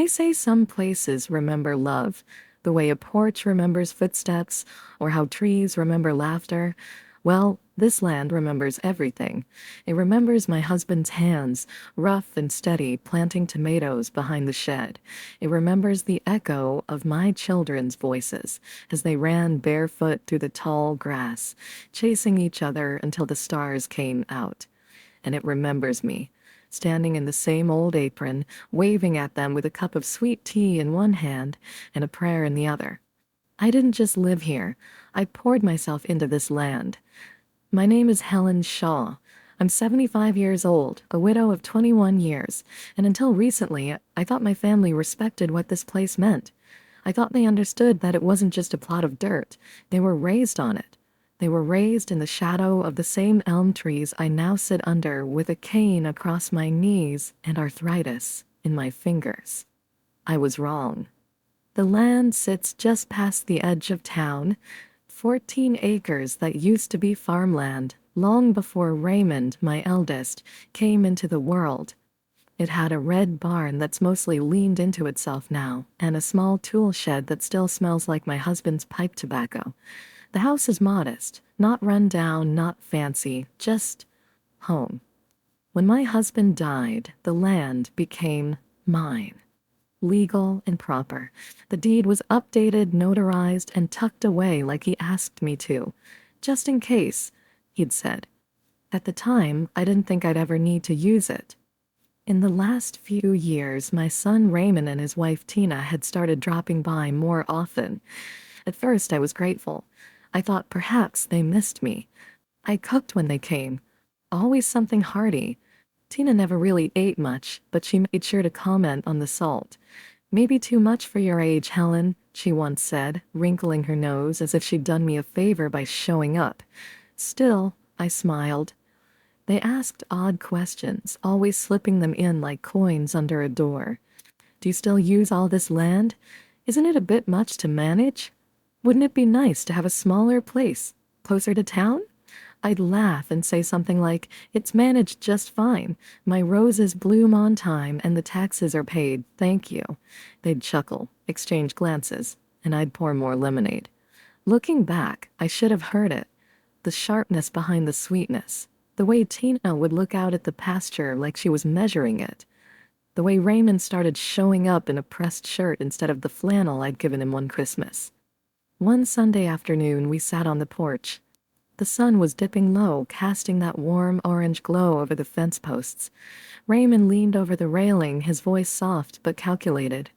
They say some places remember love, the way a porch remembers footsteps, or how trees remember laughter. Well, this land remembers everything. It remembers my husband's hands, rough and steady, planting tomatoes behind the shed. It remembers the echo of my children's voices as they ran barefoot through the tall grass, chasing each other until the stars came out. And it remembers me, standing in the same old apron, waving at them with a cup of sweet tea in one hand and a prayer in the other. I didn't just live here. I poured myself into this land. My name is Helen Shaw. I'm 75 years old, a widow of 21 years, and until recently, I thought my family respected what this place meant. I thought they understood that it wasn't just a plot of dirt. They were raised on it. They were raised in the shadow of the same elm trees I now sit under with a cane across my knees and arthritis in my fingers. I was wrong. The land sits just past the edge of town, 14 acres that used to be farmland long before Raymond, my eldest, came into the world. It had a red barn that's mostly leaned into itself now, and a small tool shed that still smells like my husband's pipe tobacco. The house is modest, not run down, not fancy, just home. When my husband died, the land became mine. Legal and proper. The deed was updated, notarized, and tucked away like he asked me to. Just in case, he'd said. At the time, I didn't think I'd ever need to use it. In the last few years, my son Raymond and his wife Tina had started dropping by more often. At first, I was grateful. I thought perhaps they missed me. I cooked when they came. Always something hearty. Tina never really ate much, but she made sure to comment on the salt. "Maybe too much for your age, Helen," she once said, wrinkling her nose as if she'd done me a favor by showing up. Still, I smiled. They asked odd questions, always slipping them in like coins under a door. "Do you still use all this land? Isn't it a bit much to manage? Wouldn't it be nice to have a smaller place, closer to town?" I'd laugh and say something like, "It's managed just fine. My roses bloom on time and the taxes are paid, thank you." They'd chuckle, exchange glances, and I'd pour more lemonade. Looking back, I should have heard it. The sharpness behind the sweetness. The way Tina would look out at the pasture like she was measuring it. The way Raymond started showing up in a pressed shirt instead of the flannel I'd given him one Christmas. One Sunday afternoon, we sat on the porch. The sun was dipping low, casting that warm orange glow over the fence posts. Raymond leaned over the railing, his voice soft but calculated.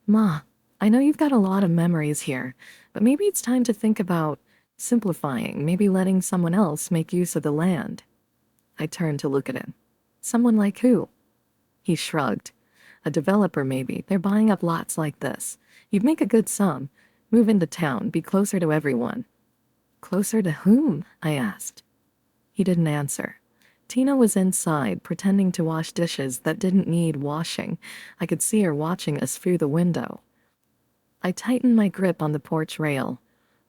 "Ma, I know you've got a lot of memories here, but maybe it's time to think about simplifying, maybe letting someone else make use of the land." I turned to look at him. "Someone like who?" He shrugged. "A developer, maybe. They're buying up lots like this. You'd make a good sum. Move into town, be closer to everyone." "Closer to whom?" I asked. He didn't answer. Tina was inside, pretending to wash dishes that didn't need washing. I could see her watching us through the window. I tightened my grip on the porch rail.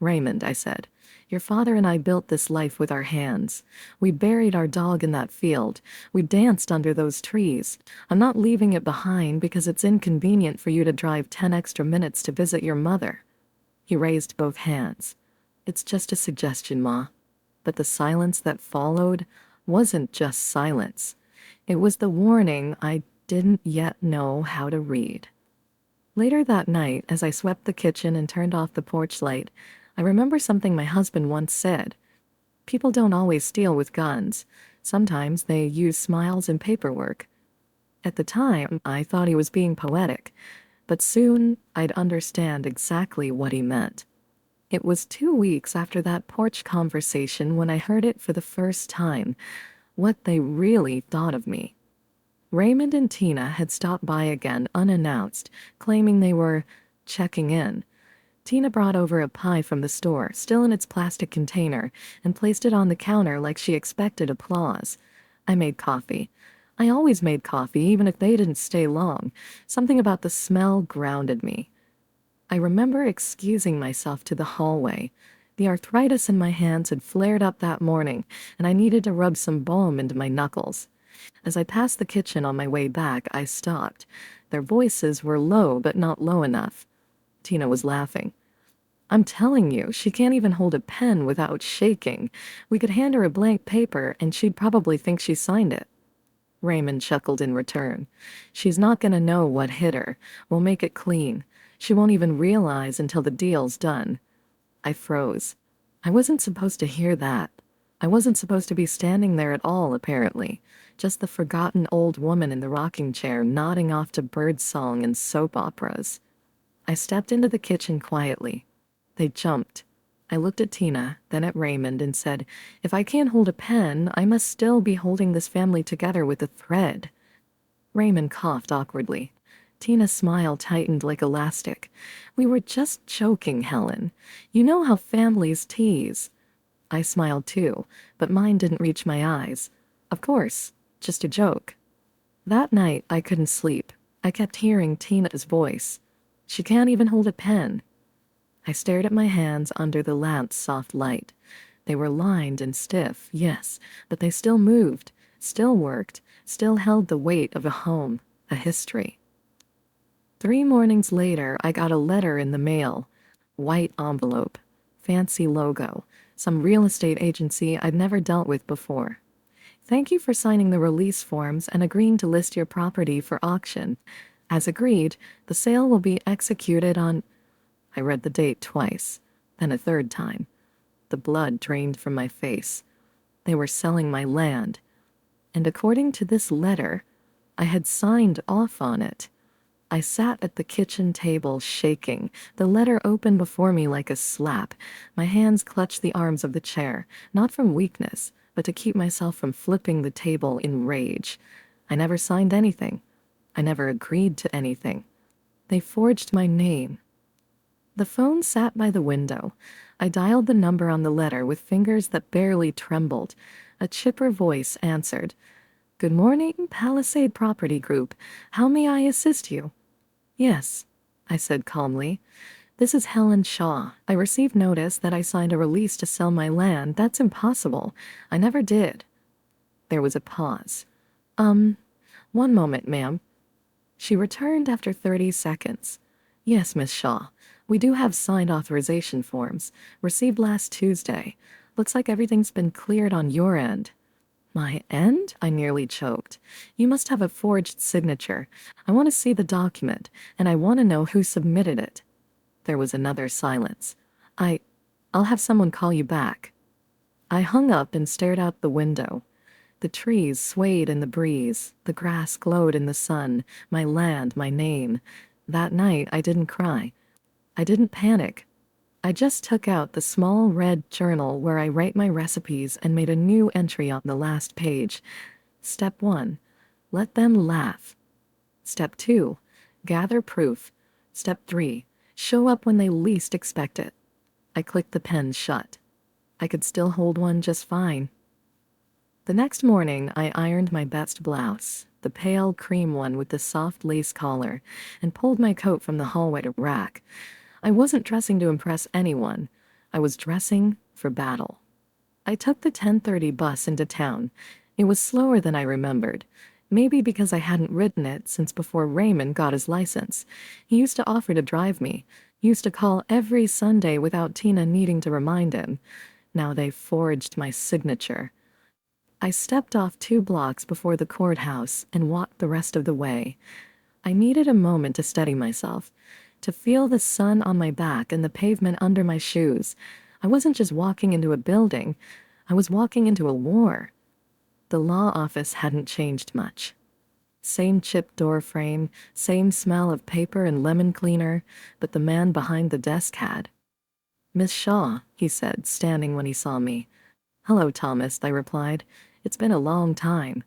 "Raymond," I said, "your father and I built this life with our hands. We buried our dog in that field. We danced under those trees. I'm not leaving it behind because it's inconvenient for you to drive 10 extra minutes to visit your mother." He raised both hands. "It's just a suggestion, Ma." But the silence that followed wasn't just silence. It was the warning I didn't yet know how to read. Later that night, as I swept the kitchen and turned off the porch light, I remember something my husband once said. "People don't always steal with guns. Sometimes they use smiles and paperwork." At the time, I thought he was being poetic, but soon I'd understand exactly what he meant. It was 2 weeks after that porch conversation when I heard it for the first time, what they really thought of me. Raymond and Tina had stopped by again unannounced, claiming they were checking in. Tina brought over a pie from the store, still in its plastic container, and placed it on the counter like she expected applause. I made coffee. I always made coffee, even if they didn't stay long. Something about the smell grounded me. I remember excusing myself to the hallway. The arthritis in my hands had flared up that morning, and I needed to rub some balm into my knuckles. As I passed the kitchen on my way back, I stopped. Their voices were low but not low enough. Tina was laughing. I'm telling you, she can't even hold a pen without shaking. We could hand her a blank paper and she'd probably think she signed it. Raymond chuckled in return. She's not gonna know what hit her. We'll make it clean. She won't even realize until the deal's done. I froze. I wasn't supposed to hear that. I wasn't supposed to be standing there at all, apparently. Just the forgotten old woman in the rocking chair nodding off to birdsong and soap operas. I stepped into the kitchen quietly. They jumped. I looked at Tina, then at Raymond, and said, if I can't hold a pen, I must still be holding this family together with a thread. Raymond coughed awkwardly. Tina's smile tightened like elastic. We were just joking, Helen. You know how families tease. I smiled too, but mine didn't reach my eyes. Of course, just a joke. That night, I couldn't sleep. I kept hearing Tina's voice. She can't even hold a pen. I stared at my hands under the lamp's soft light. They were lined and stiff, yes, but they still moved, still worked, still held the weight of a home, a history. 3 mornings later, I got a letter in the mail. White envelope, fancy logo, some real estate agency I'd never dealt with before. Thank you for signing the release forms and agreeing to list your property for auction. As agreed, the sale will be executed on... I read the date twice, then a third time. The blood drained from my face. They were selling my land. And according to this letter, I had signed off on it. I sat at the kitchen table shaking, the letter open before me like a slap. My hands clutched the arms of the chair, not from weakness, but to keep myself from flipping the table in rage. I never signed anything. I never agreed to anything. They forged my name. The phone sat by the window. I dialed the number on the letter with fingers that barely trembled. A chipper voice answered. Good morning, Palisade Property Group. How may I assist you? Yes, I said calmly. This is Helen Shaw. I received notice that I signed a release to sell my land. That's impossible. I never did. There was a pause. 1 moment, ma'am. She returned after 30 seconds. Yes, Miss Shaw. We do have signed authorization forms, received last Tuesday. Looks like everything's been cleared on your end. My end? I nearly choked. You must have a forged signature. I want to see the document, and I want to know who submitted it. There was another silence. I'll have someone call you back. I hung up and stared out the window. The trees swayed in the breeze. The grass glowed in the sun. My land, my name. That night, I didn't cry. I didn't panic. I just took out the small red journal where I write my recipes and made a new entry on the last page. Step 1, let them laugh. Step 2, gather proof. Step 3, show up when they least expect it. I clicked the pen shut. I could still hold one just fine. The next morning, I ironed my best blouse, the pale cream one with the soft lace collar, and pulled my coat from the hallway rack. I wasn't dressing to impress anyone. I was dressing for battle. I took the 10:30 bus into town. It was slower than I remembered. Maybe because I hadn't ridden it since before Raymond got his license. He used to offer to drive me. Used to call every Sunday without Tina needing to remind him. Now they forged my signature. I stepped off 2 blocks before the courthouse and walked the rest of the way. I needed a moment to steady myself, to feel the sun on my back and the pavement under my shoes. I wasn't just walking into a building. I was walking into a war. The law office hadn't changed much. Same chipped door frame, same smell of paper and lemon cleaner, but the man behind the desk had. Miss Shaw, he said, standing when he saw me. Hello, Thomas, I replied. It's been a long time.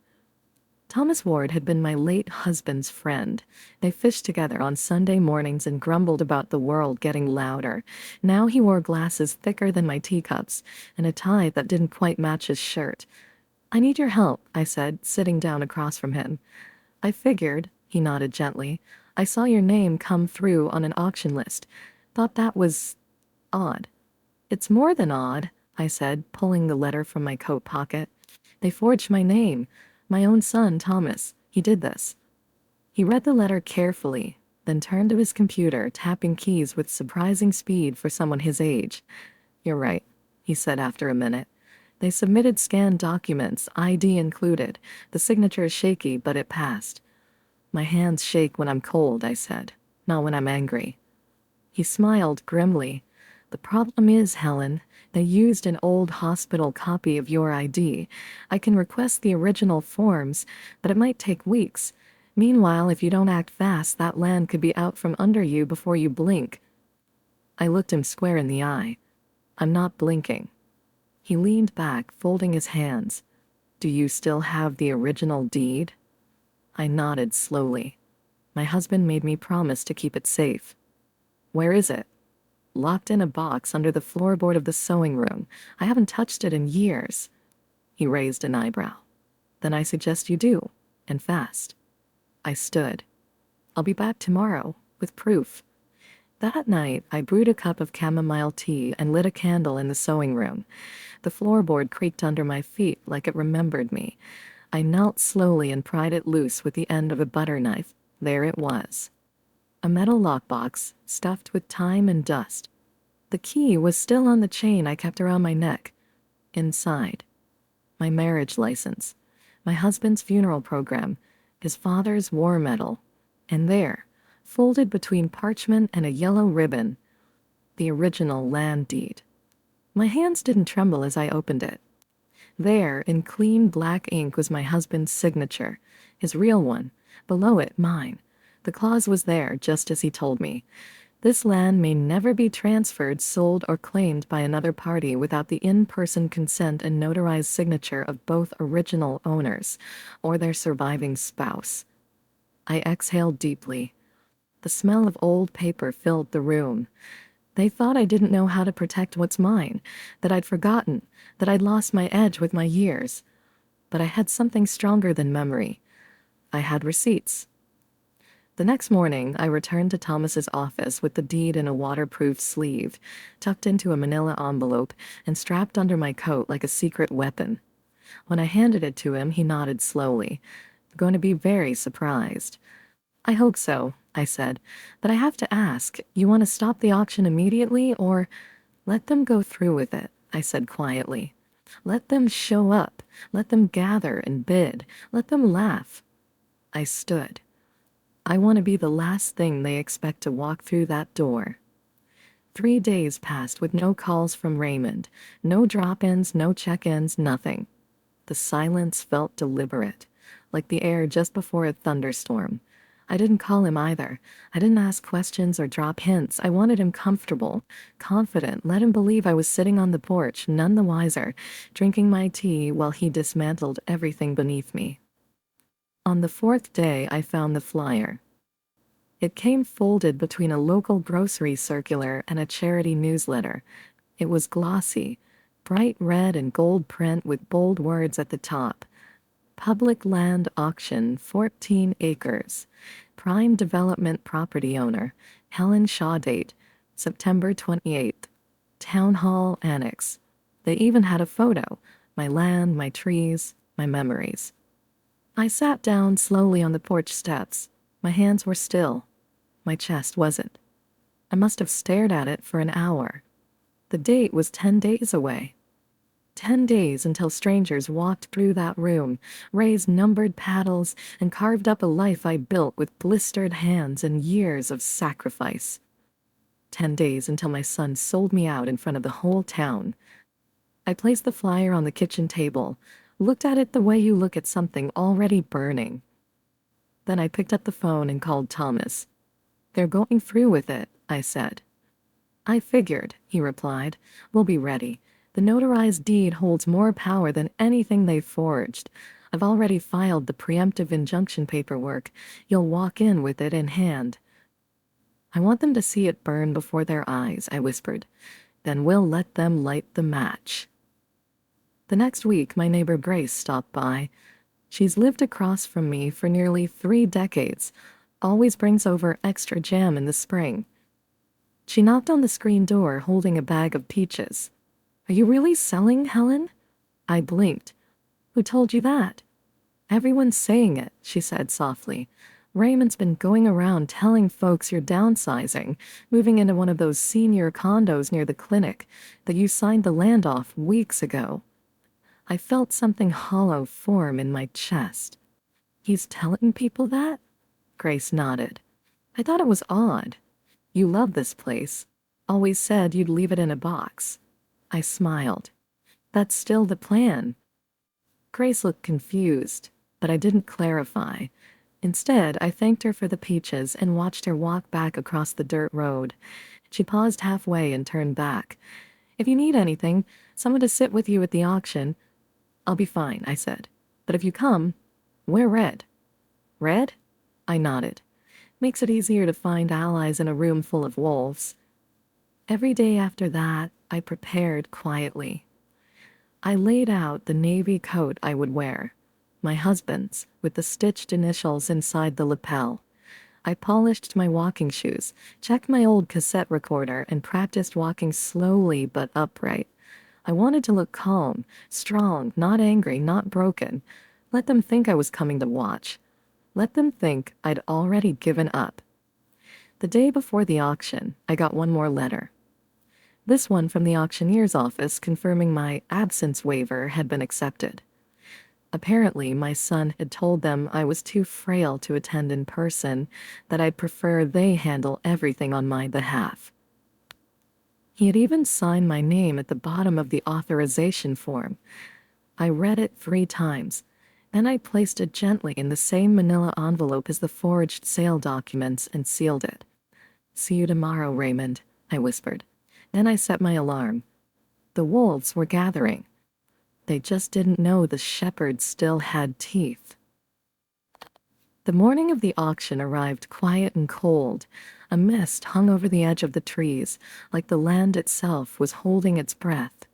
Thomas Ward had been my late husband's friend. They fished together on Sunday mornings and grumbled about the world getting louder. Now he wore glasses thicker than my teacups and a tie that didn't quite match his shirt. I need your help, I said, sitting down across from him. I figured, he nodded gently. I saw your name come through on an auction list. Thought that was odd. It's more than odd, I said, pulling the letter from my coat pocket. They forged my name. My own son, Thomas. He did this. He read the letter carefully, then turned to his computer, tapping keys with surprising speed for someone his age. "You're right," he said after a minute. "They submitted scanned documents, ID included. The signature is shaky, but it passed." "My hands shake when I'm cold," I said, "not when I'm angry." He smiled grimly. "The problem is, Helen, they used an old hospital copy of your ID. I can request the original forms, but it might take weeks. Meanwhile, if you don't act fast, that land could be out from under you before you blink." I looked him square in the eye. "I'm not blinking." He leaned back, folding his hands. "Do you still have the original deed?" I nodded slowly. "My husband made me promise to keep it safe." "Where is it?" "Locked in a box under the floorboard of the sewing room. I haven't touched it in years." He raised an eyebrow. "Then I suggest you do, and fast." I stood. "I'll be back tomorrow, with proof." That night, I brewed a cup of chamomile tea and lit a candle in the sewing room. The floorboard creaked under my feet like it remembered me. I knelt slowly and pried it loose with the end of a butter knife. There it was. A metal lockbox, stuffed with time and dust. The key was still on the chain I kept around my neck. Inside, my marriage license, my husband's funeral program, his father's war medal, and there, folded between parchment and a yellow ribbon, the original land deed. My hands didn't tremble as I opened it. There, in clean black ink, was my husband's signature, his real one. Below it, mine. The clause was there, just as he told me. "This land may never be transferred, sold, or claimed by another party without the in-person consent and notarized signature of both original owners or their surviving spouse." I exhaled deeply. The smell of old paper filled the room. They thought I didn't know how to protect what's mine, that I'd forgotten, that I'd lost my edge with my years. But I had something stronger than memory. I had receipts. The next morning, I returned to Thomas's office with the deed in a waterproof sleeve, tucked into a manila envelope and strapped under my coat like a secret weapon. When I handed it to him, he nodded slowly. "Going to be very surprised." "I hope so," I said, "but I have to ask, you want to stop the auction immediately or—" "Let them go through with it," I said quietly. "Let them show up. Let them gather and bid. Let them laugh." I stood. I want to be the last thing they expect to walk through that door. 3 days passed with no calls from Raymond, no drop-ins, no check-ins, nothing. The silence felt deliberate, like the air just before a thunderstorm. I didn't call him either. I didn't ask questions or drop hints. I wanted him comfortable, confident, let him believe I was sitting on the porch, none the wiser, drinking my tea while he dismantled everything beneath me. On the 4th day, I found the flyer. It came folded between a local grocery circular and a charity newsletter. It was glossy, bright red and gold print with bold words at the top. "Public land auction, 14 acres. Prime development property owner, Helen Shaw. Date, September 28th. Town Hall Annex." They even had a photo. My land, my trees, my memories. I sat down slowly on the porch steps. My hands were still. My chest wasn't. I must have stared at it for an hour. The date was 10 days away. 10 days until strangers walked through that room, raised numbered paddles, and carved up a life I built with blistered hands and years of sacrifice. 10 days until my son sold me out in front of the whole town. I placed the flyer on the kitchen table, looked at it the way you look at something already burning. Then I picked up the phone and called Thomas. "They're going through with it," I said. "I figured," he replied. "We'll be ready. The notarized deed holds more power than anything they've forged. I've already filed the preemptive injunction paperwork. You'll walk in with it in hand." "I want them to see it burn before their eyes," I whispered. "Then we'll let them light the match." The next week, my neighbor Grace stopped by. She's lived across from me for nearly 3 decades, always brings over extra jam in the spring. She knocked on the screen door holding a bag of peaches. "Are you really selling, Helen?" I blinked. "Who told you that?" "Everyone's saying it," she said softly. Raymond's been going around telling folks you're downsizing, moving into one of those senior condos near the clinic, that you signed the land off weeks ago. I felt something hollow form in my chest. He's telling people that? Grace nodded. I thought it was odd. You love this place. Always said you'd leave it in a box. I smiled. That's still the plan. Grace looked confused, but I didn't clarify. Instead, I thanked her for the peaches and watched her walk back across the dirt road. She paused halfway and turned back. If you need anything, someone to sit with you at the auction. I'll be fine, I said. But if you come, wear red. Red? I nodded. Makes it easier to find allies in a room full of wolves. Every day after that, I prepared quietly. I laid out the navy coat I would wear, my husband's, with the stitched initials inside the lapel. I polished my walking shoes, checked my old cassette recorder, and practiced walking slowly but upright. I wanted to look calm, strong, not angry, not broken. Let them think I was coming to watch. Let them think I'd already given up. The day before the auction, I got one more letter. This one from the auctioneer's office confirming my absence waiver had been accepted. Apparently, my son had told them I was too frail to attend in person, that I'd prefer they handle everything on my behalf. He had even signed my name at the bottom of the authorization form. I read it 3 times. Then I placed it gently in the same manila envelope as the forged sale documents and sealed it. See you tomorrow, Raymond, I whispered. Then I set my alarm. The wolves were gathering. They just didn't know the shepherd still had teeth. The morning of the auction arrived quiet and cold. A mist hung over the edge of the trees, like the land itself was holding its breath.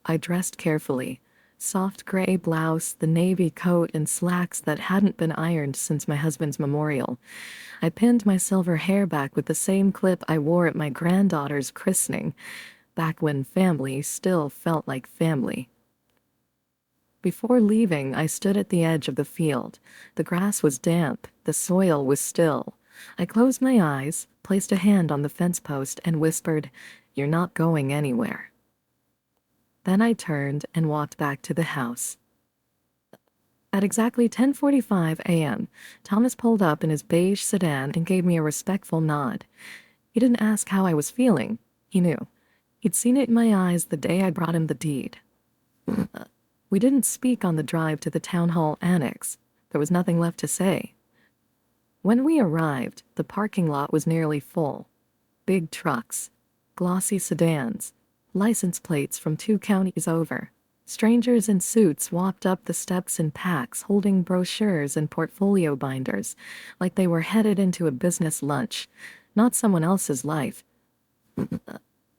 I dressed carefully. Soft gray blouse, the navy coat, and slacks that hadn't been ironed since my husband's memorial. I pinned my silver hair back with the same clip I wore at my granddaughter's christening, back when family still felt like family. Before leaving, I stood at the edge of the field. The grass was damp, the soil was still. I closed my eyes, placed a hand on the fence post, and whispered, "You're not going anywhere." Then I turned and walked back to the house. At exactly 10:45 a.m., Thomas pulled up in his beige sedan and gave me a respectful nod. He didn't ask how I was feeling. He knew. He'd seen it in my eyes the day I brought him the deed. We didn't speak on the drive to the town hall annex. There was nothing left to say. When we arrived, the parking lot was nearly full. Big trucks, glossy sedans, license plates from 2 counties over. Strangers in suits walked up the steps in packs holding brochures and portfolio binders, like they were headed into a business lunch, not someone else's life.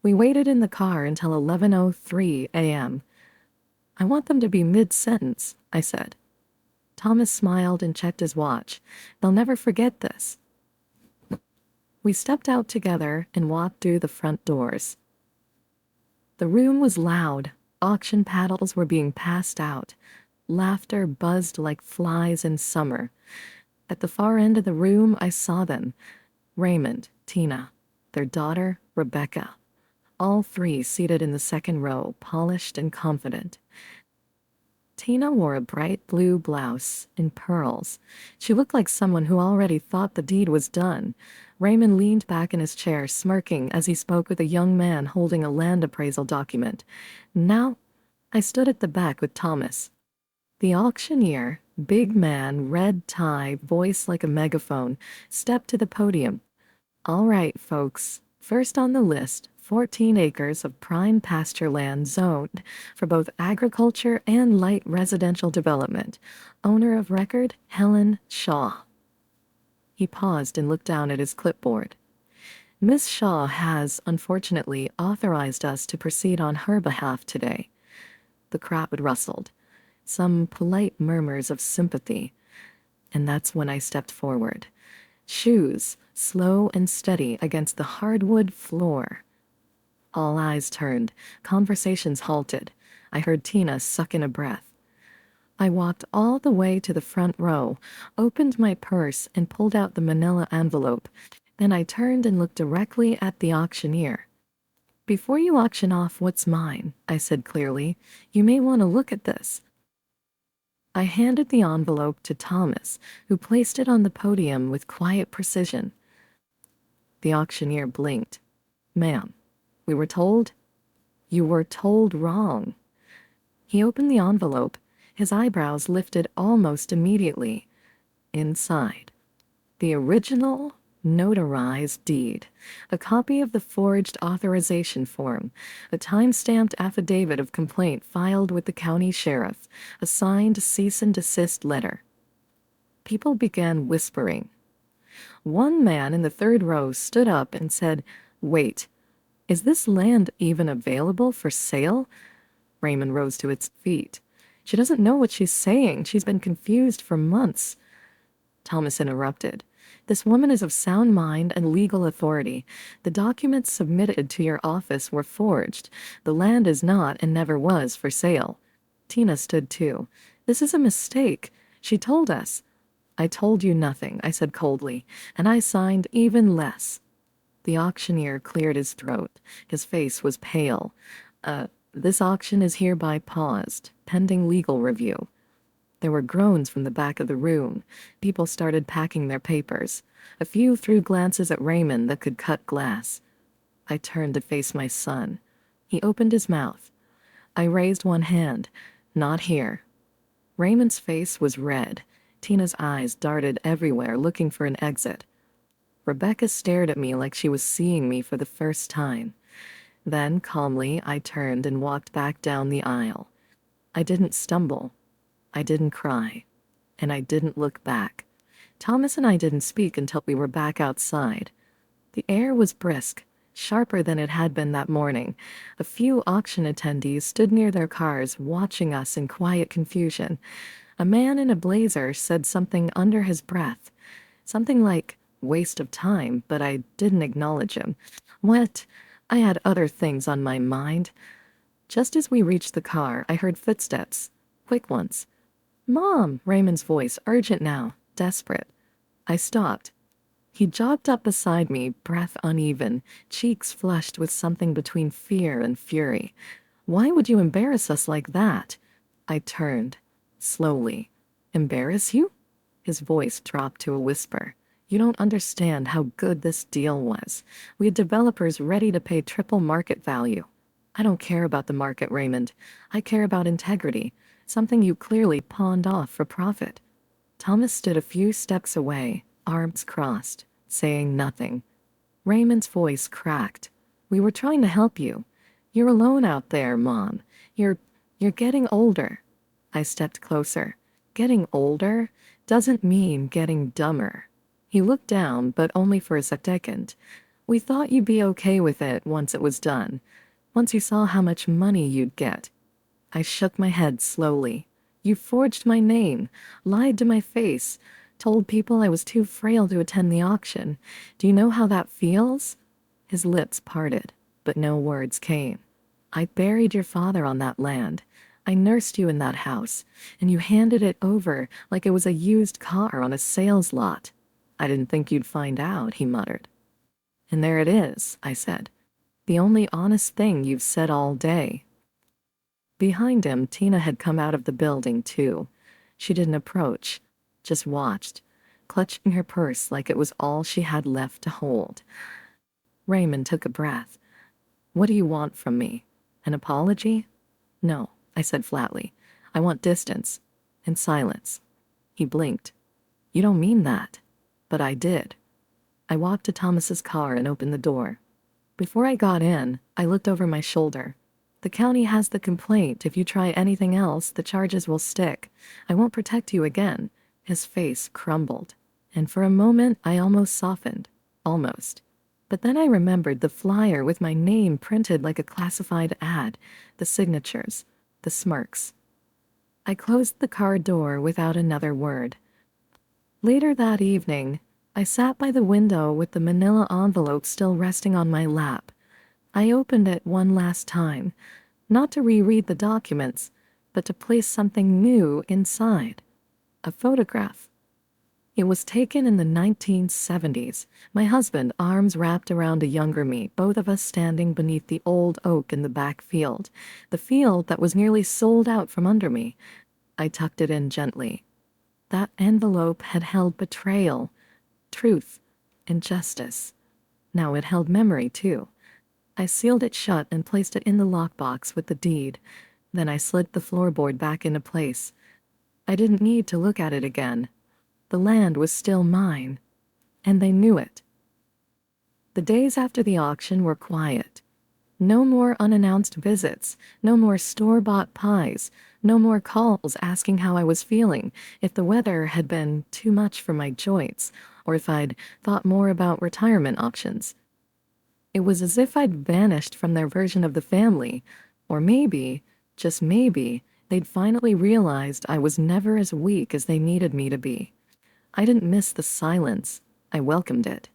We waited in the car until 11:03 a.m. I want them to be mid-sentence, I said. Thomas smiled and checked his watch. They'll never forget this. We stepped out together and walked through the front doors. The room was loud. Auction paddles were being passed out. Laughter buzzed like flies in summer. At the far end of the room, I saw them. Raymond, Tina, their daughter, Rebecca. All 3 seated in the second row, polished and confident. Tina wore a bright blue blouse in pearls. She looked like someone who already thought the deed was done. Raymond leaned back in his chair, smirking as he spoke with a young man holding a land appraisal document. Now, I stood at the back with Thomas. The auctioneer, big man, red tie, voice like a megaphone, stepped to the podium. All right, folks. First on the list, 14 acres of prime pasture land zoned for both agriculture and light residential development. Owner of record, Helen Shaw. He paused and looked down at his clipboard. Miss Shaw has, unfortunately, authorized us to proceed on her behalf today. The crowd rustled. Some polite murmurs of sympathy. And that's when I stepped forward. Shoes, slow and steady against the hardwood floor. All eyes turned. Conversations halted. I heard Tina suck in a breath. I walked all the way to the front row, opened my purse, and pulled out the manila envelope. Then I turned and looked directly at the auctioneer. "Before you auction off what's mine," I said clearly, "you may want to look at this." I handed the envelope to Thomas, who placed it on the podium with quiet precision. The auctioneer blinked. "Ma'am, we were told—" "You were told wrong." He opened the envelope. His eyebrows lifted almost immediately. Inside, the original notarized deed, a copy of the forged authorization form, a time-stamped affidavit of complaint filed with the county sheriff, a signed cease and desist letter. People began whispering. One man in the third row stood up and said, "Wait, is this land even available for sale?" Raymond rose to its feet. "She doesn't know what she's saying. She's been confused for months." Thomas interrupted. "This woman is of sound mind and legal authority. The documents submitted to your office were forged. The land is not and never was for sale." Tina stood too. "This is a mistake. She told us." "I told you nothing," I said coldly, "and I signed even less." The auctioneer cleared his throat. His face was pale. This auction is hereby paused, pending legal review." There were groans from the back of the room. People started packing their papers. A few threw glances at Raymond that could cut glass. I turned to face my son. He opened his mouth. I raised one hand. "Not here." Raymond's face was red. Tina's eyes darted everywhere, looking for an exit. Rebecca stared at me like she was seeing me for the first time. Then, calmly, I turned and walked back down the aisle. I didn't stumble. I didn't cry. And I didn't look back. Thomas and I didn't speak until we were back outside. The air was brisk, sharper than it had been that morning. A few auction attendees stood near their cars, watching us in quiet confusion. A man in a blazer said something under his breath. Something like, "Waste of time," but I didn't acknowledge him. What? I had other things on my mind. Just as we reached the car, I heard footsteps. Quick ones. "Mom!" Raymond's voice, urgent now, desperate. I stopped. He jogged up beside me, breath uneven, cheeks flushed with something between fear and fury. "Why would you embarrass us like that?" I turned, slowly. "Embarrass you?" His voice dropped to a whisper. "You don't understand how good this deal was. We had developers ready to pay triple market value." "I don't care about the market, Raymond. I care about integrity. Something you clearly pawned off for profit." Thomas stood a few steps away, arms crossed, saying nothing. Raymond's voice cracked. "We were trying to help you. You're alone out there, Mom. You're getting older." I stepped closer. "Getting older doesn't mean getting dumber." He looked down, but only for a second. "We thought you'd be okay with it once it was done. Once you saw how much money you'd get." I shook my head slowly. "You forged my name, lied to my face, told people I was too frail to attend the auction. Do you know how that feels?" His lips parted, but no words came. "I buried your father on that land. I nursed you in that house, and you handed it over like it was a used car on a sales lot." "I didn't think you'd find out," he muttered. "And there it is," I said. "The only honest thing you've said all day." Behind him, Tina had come out of the building, too. She didn't approach, just watched, clutching her purse like it was all she had left to hold. Raymond took a breath. "What do you want from me? An apology?" "No," I said flatly. "I want distance and silence." He blinked. "You don't mean that." But I did. I walked to Thomas's car and opened the door. Before I got in, I looked over my shoulder. "The county has the complaint. If you try anything else, the charges will stick. I won't protect you again." His face crumbled, and for a moment I almost softened. Almost. But then I remembered the flyer with my name printed like a classified ad, the signatures, the smirks. I closed the car door without another word. Later that evening, I sat by the window with the manila envelope still resting on my lap. I opened it one last time, not to reread the documents, but to place something new inside. A photograph. It was taken in the 1970s. My husband, arms wrapped around a younger me, both of us standing beneath the old oak in the back field. The field that was nearly sold out from under me. I tucked it in gently. That envelope had held betrayal, truth, and justice. Now it held memory, too. I sealed it shut and placed it in the lockbox with the deed. Then I slid the floorboard back into place. I didn't need to look at it again. The land was still mine, and they knew it. The days after the auction were quiet. No more unannounced visits, no more store-bought pies, no more calls asking how I was feeling, if the weather had been too much for my joints, or if I'd thought more about retirement options. It was as if I'd vanished from their version of the family, or maybe, just maybe, they'd finally realized I was never as weak as they needed me to be. I didn't miss the silence. I welcomed it.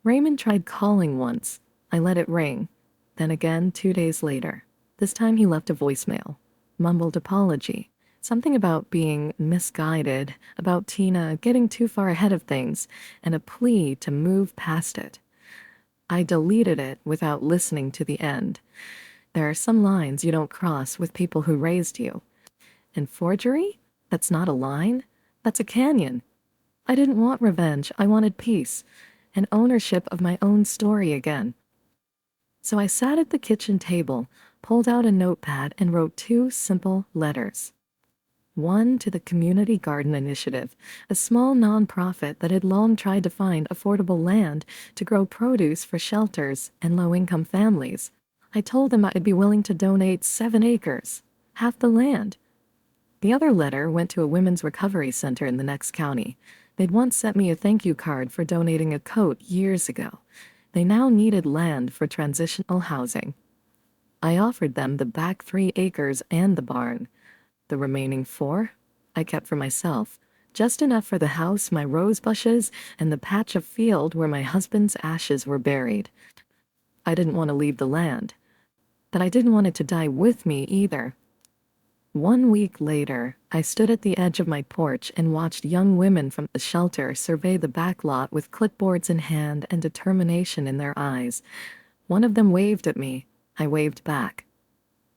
Raymond tried calling once. I let it ring. Then again 2 days later. This time he left a voicemail. Mumbled apology. Something about being misguided, about Tina getting too far ahead of things, and a plea to move past it. I deleted it without listening to the end. There are some lines you don't cross with people who raised you. And forgery? That's not a line. That's a canyon. I didn't want revenge. I wanted peace and ownership of my own story again. So I sat at the kitchen table, pulled out a notepad, and wrote 2 simple letters. One to the Community Garden Initiative, a small nonprofit that had long tried to find affordable land to grow produce for shelters and low-income families. I told them I'd be willing to donate 7 acres, half the land. The other letter went to a women's recovery center in the next county. They'd once sent me a thank you card for donating a coat years ago. They now needed land for transitional housing. I offered them the back 3 acres and the barn. The remaining 4, I kept for myself, just enough for the house, my rose bushes, and the patch of field where my husband's ashes were buried. I didn't want to leave the land, but I didn't want it to die with me either. 1 week later, I stood at the edge of my porch and watched young women from the shelter survey the back lot with clipboards in hand and determination in their eyes. One of them waved at me. I waved back.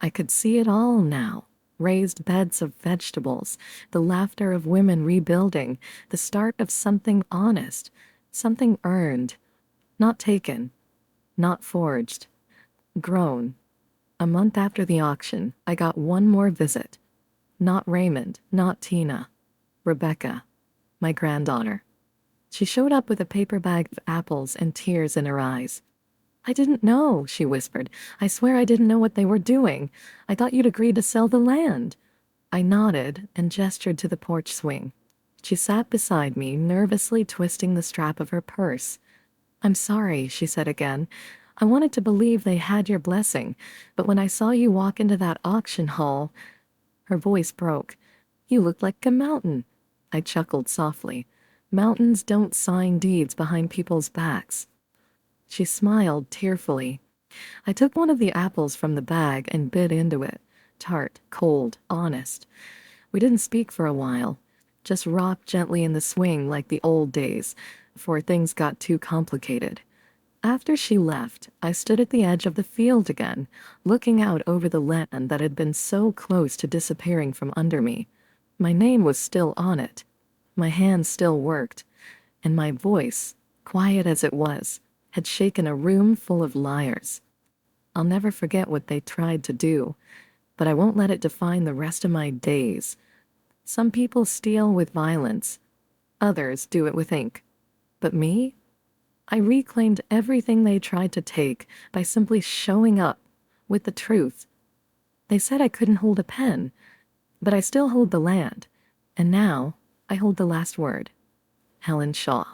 I could see it all now. Raised beds of vegetables, the laughter of women rebuilding, the start of something honest, something earned, not taken, not forged, grown. A month after the auction, I got one more visit. Not Raymond, not Tina. Rebecca, my granddaughter. She showed up with a paper bag of apples and tears in her eyes. "I didn't know," she whispered. "I swear I didn't know what they were doing. I thought you'd agreed to sell the land." I nodded and gestured to the porch swing. She sat beside me, nervously twisting the strap of her purse. "I'm sorry," she said again. "I wanted to believe they had your blessing, but when I saw you walk into that auction hall—" Her voice broke. "You looked like a mountain." I chuckled softly. "Mountains don't sign deeds behind people's backs." She smiled tearfully. I took one of the apples from the bag and bit into it. Tart, cold, honest. We didn't speak for a while, just rocked gently in the swing like the old days, before things got too complicated. After she left, I stood at the edge of the field again, looking out over the land that had been so close to disappearing from under me. My name was still on it. My hands still worked. And my voice, quiet as it was, had shaken a room full of liars. I'll never forget what they tried to do, but I won't let it define the rest of my days. Some people steal with violence. Others do it with ink. But me? I reclaimed everything they tried to take by simply showing up with the truth. They said I couldn't hold a pen, but I still hold the land. And now I hold the last word. Helen Shaw.